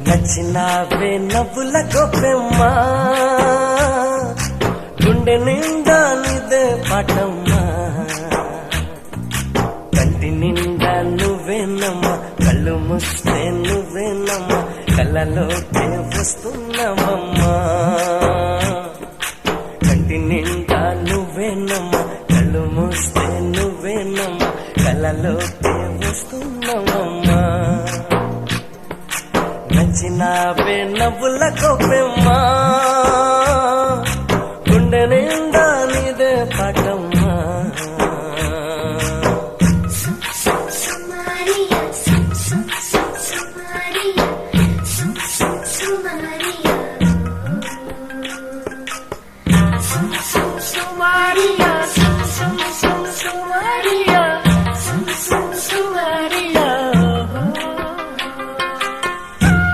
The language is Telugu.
నచ్చినావే నవ్వుల గొప్పెమ్మా గుండె నిండా నీదే పాటమ్మా కంటి నిండా నువ్వేనమ్మా కళ్ళు మూస్తే నువ్వేనమ్మా కళ్ళలోకే వస్తున్నావమ్మా కంటి నిండా నువ్వేనమ్మా కళ్ళు మూస్తే నువ్వేనమ్మా కళ్ళలోకే వస్తున్నావమ్మా నచ్చినావే నవ్వుల గొప్పెమ్మా గుండె నిండా